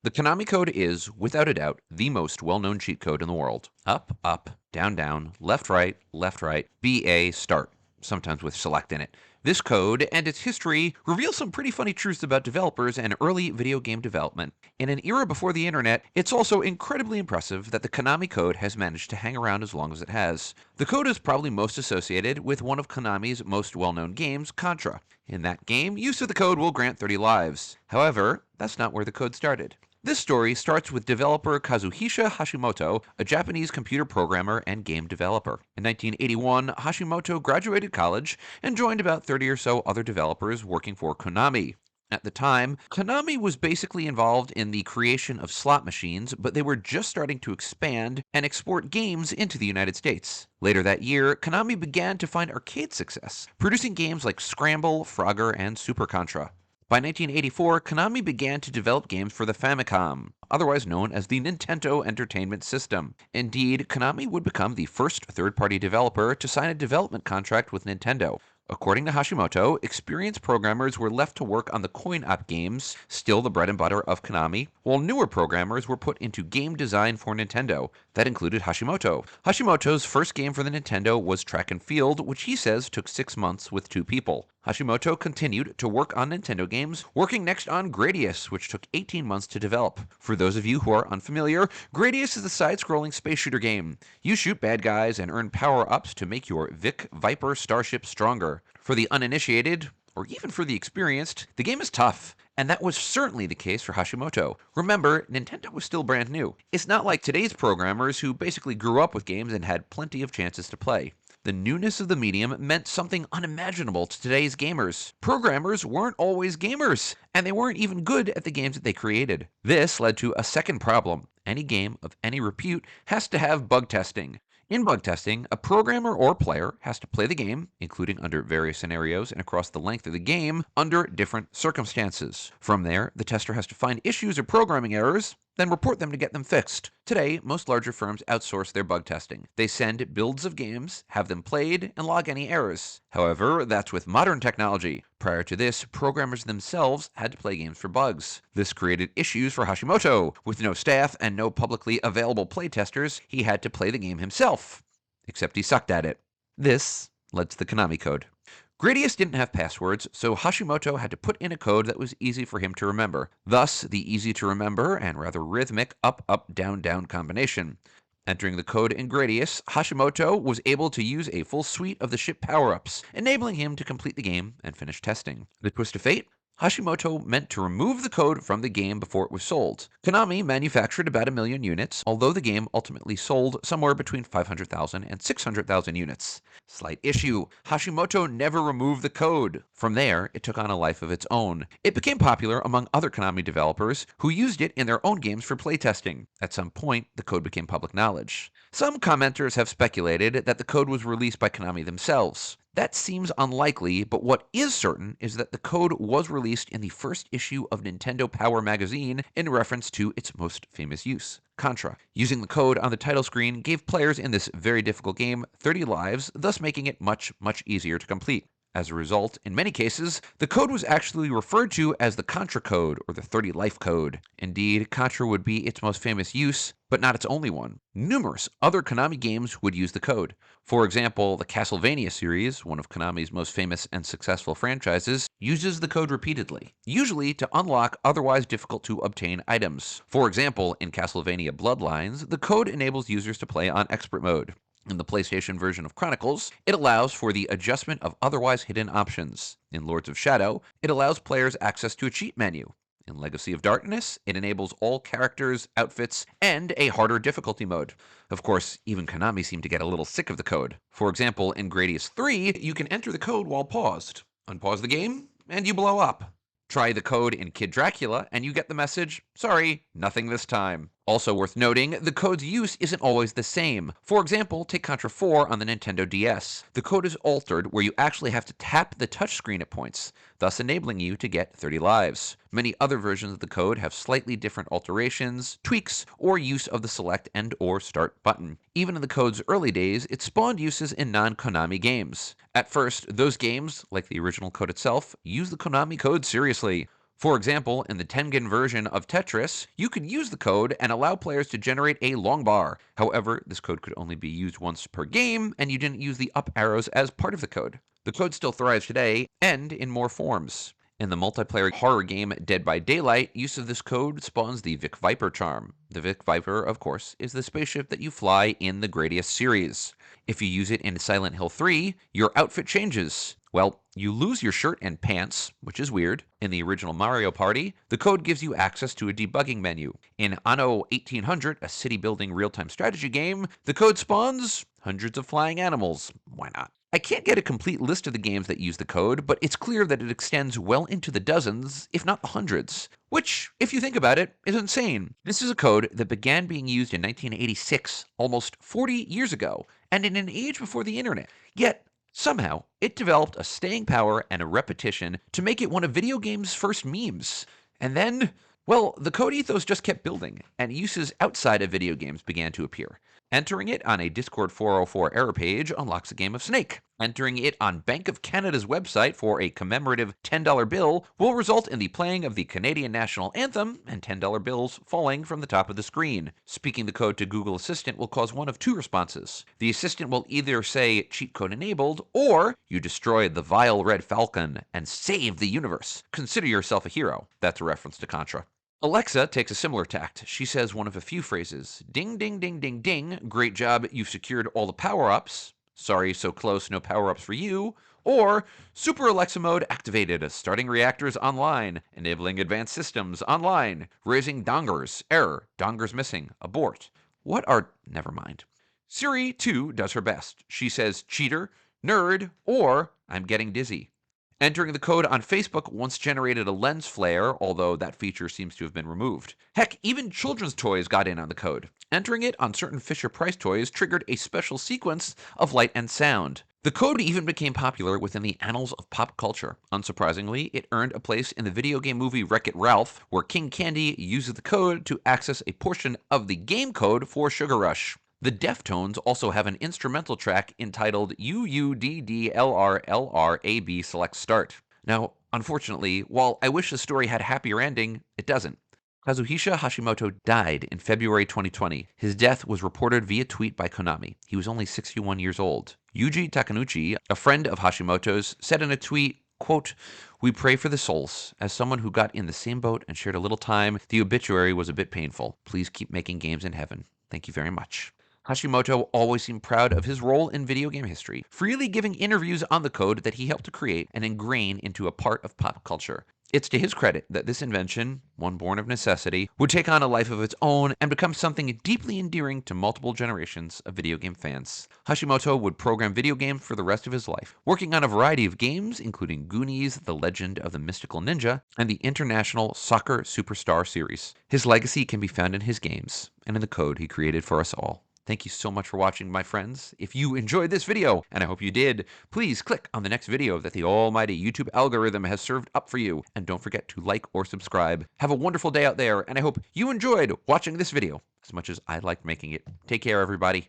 The Konami Code is, without a doubt, the most well-known cheat code in the world. Up, up, down, down, left, right, BA, start, sometimes with select in it. This code and its history reveal some pretty funny truths about developers and early video game development. In an era before the internet, it's also incredibly impressive that the Konami Code has managed to hang around as long as it has. The code is probably most associated with one of Konami's most well-known games, Contra. In that game, use of the code will grant 30 lives. However, that's not where the code started. This story starts with developer Kazuhisa Hashimoto, a Japanese computer programmer and game developer. In 1981, Hashimoto graduated college and joined about 30 or so other developers working for Konami. At the time, Konami was basically involved in the creation of slot machines, but they were just starting to expand and export games into the United States. Later that year, Konami began to find arcade success, producing games like Scramble, Frogger, and Super Contra. By 1984, Konami began to develop games for the Famicom, otherwise known as the Nintendo Entertainment System. Indeed, Konami would become the first third-party developer to sign a development contract with Nintendo. According to Hashimoto, experienced programmers were left to work on the coin-op games, still the bread and butter of Konami, while newer programmers were put into game design for Nintendo. That included Hashimoto. Hashimoto's first game for the Nintendo was Track and Field, which he says took 6 months with 2 people. Hashimoto continued to work on Nintendo games, working next on Gradius, which took 18 months to develop. For those of you who are unfamiliar, Gradius is a side-scrolling space shooter game. You shoot bad guys and earn power-ups to make your Vic Viper starship stronger. For the uninitiated, or even for the experienced, the game is tough. And that was certainly the case for Hashimoto. Remember, Nintendo was still brand new. It's not like today's programmers who basically grew up with games and had plenty of chances to play. The newness of the medium meant something unimaginable to today's gamers. Programmers weren't always gamers, and they weren't even good at the games that they created. This led to a second problem. Any game of any repute has to have bug testing. In bug testing, a programmer or player has to play the game, including under various scenarios and across the length of the game, under different circumstances. From there, the tester has to find issues or programming errors, then report them to get them fixed. Today, most larger firms outsource their bug testing. They send builds of games, have them played, and log any errors. However, that's with modern technology. Prior to this, programmers themselves had to play games for bugs. This created issues for Hashimoto. With no staff and no publicly available playtesters, he had to play the game himself. Except he sucked at it. This led to the Konami Code. Gradius didn't have passwords, so Hashimoto had to put in a code that was easy for him to remember. Thus, the easy-to-remember and rather rhythmic up-up down-down combination. Entering the code in Gradius, Hashimoto was able to use a full suite of the ship power-ups, enabling him to complete the game and finish testing. The twist of fate? Hashimoto meant to remove the code from the game before it was sold. Konami manufactured about 1 million units, although the game ultimately sold somewhere between 500,000 and 600,000 units. Slight issue: Hashimoto never removed the code. From there, it took on a life of its own. It became popular among other Konami developers who used it in their own games for playtesting. At some point, the code became public knowledge. Some commenters have speculated that the code was released by Konami themselves. That seems unlikely, but what is certain is that the code was released in the first issue of Nintendo Power magazine in reference to its most famous use, Contra. Using the code on the title screen gave players in this very difficult game 30 lives, thus making it much easier to complete. As a result, in many cases, the code was actually referred to as the Contra Code, or the 30-life code. Indeed, Contra would be its most famous use, but not its only one. Numerous other Konami games would use the code. For example, the Castlevania series, one of Konami's most famous and successful franchises, uses the code repeatedly, usually to unlock otherwise difficult to obtain items. For example, in Castlevania Bloodlines, the code enables users to play on Expert Mode. In the PlayStation version of Chronicles, it allows for the adjustment of otherwise hidden options. In Lords of Shadow, it allows players access to a cheat menu. In Legacy of Darkness, it enables all characters, outfits, and a harder difficulty mode. Of course, even Konami seemed to get a little sick of the code. For example, in Gradius 3, you can enter the code while paused. Unpause the game, and you blow up. Try the code in Kid Dracula, and you get the message, "Sorry, nothing this time." Also worth noting, the code's use isn't always the same. For example, take Contra 4 on the Nintendo DS. The code is altered where you actually have to tap the touchscreen at points, thus enabling you to get 30 lives. Many other versions of the code have slightly different alterations, tweaks, or use of the select and or start button. Even in the code's early days, it spawned uses in non-Konami games. At first, those games, like the original code itself, use the Konami Code seriously. For example, in the Tengen version of Tetris, you could use the code and allow players to generate a long bar. However, this code could only be used once per game, and you didn't use the up arrows as part of the code. The code still thrives today, and in more forms. In the multiplayer horror game Dead by Daylight, use of this code spawns the Vic Viper charm. The Vic Viper, of course, is the spaceship that you fly in the Gradius series. If you use it in Silent Hill 3, your outfit changes. Well, you lose your shirt and pants, which is weird. In the original Mario Party, the code gives you access to a debugging menu. In Anno 1800, a city-building real-time strategy game, the code spawns hundreds of flying animals. Why not? I can't get a complete list of the games that use the code, but it's clear that it extends well into the dozens, if not the hundreds. Which, if you think about it, is insane. This is a code that began being used in 1986, almost 40 years ago, and in an age before the internet. Yet, somehow, it developed a staying power and a repetition to make it one of video games' first memes. And then, well, the code ethos just kept building, and uses outside of video games began to appear. Entering it on a Discord 404 error page unlocks a game of Snake. Entering it on Bank of Canada's website for a commemorative $10 bill will result in the playing of the Canadian National Anthem and $10 bills falling from the top of the screen. Speaking the code to Google Assistant will cause one of two responses. The assistant will either say cheat code enabled, or you destroy the vile red falcon and save the universe. Consider yourself a hero. That's a reference to Contra. Alexa takes a similar tact. She says one of a few phrases. Ding, ding, ding, ding, ding. Great job, you've secured all the power-ups. Sorry, so close, no power-ups for you. Or, Super Alexa mode activated. Starting reactors online. Enabling advanced systems online. Raising dongers. Error. Dongers missing. Abort. What are... Never mind. Siri, too, does her best. She says cheater, nerd, or I'm getting dizzy. Entering the code on Facebook once generated a lens flare, although that feature seems to have been removed. Heck, even children's toys got in on the code. Entering it on certain Fisher-Price toys triggered a special sequence of light and sound. The code even became popular within the annals of pop culture. Unsurprisingly, it earned a place in the video game movie Wreck-It Ralph, where King Candy uses the code to access a portion of the game code for Sugar Rush. The Deftones also have an instrumental track entitled UUDDLRLRAB Select Start. Now, unfortunately, while I wish the story had a happier ending, it doesn't. Kazuhisa Hashimoto died in February 2020. His death was reported via tweet by Konami. He was only 61 years old. Yuji Takanouchi, a friend of Hashimoto's, said in a tweet, quote, "We pray for the souls. As someone who got in the same boat and shared a little time, the obituary was a bit painful. Please keep making games in heaven. Thank you very much." Hashimoto always seemed proud of his role in video game history, freely giving interviews on the code that he helped to create and ingrain into a part of pop culture. It's to his credit that this invention, one born of necessity, would take on a life of its own and become something deeply endearing to multiple generations of video game fans. Hashimoto would program video games for the rest of his life, working on a variety of games, including Goonies, The Legend of the Mystical Ninja, and the International Soccer Superstar series. His legacy can be found in his games and in the code he created for us all. Thank you so much for watching, my friends. If you enjoyed this video, and I hope you did, please click on the next video that the almighty YouTube algorithm has served up for you. And don't forget to like or subscribe. Have a wonderful day out there, and I hope you enjoyed watching this video as much as I liked making it. Take care, everybody.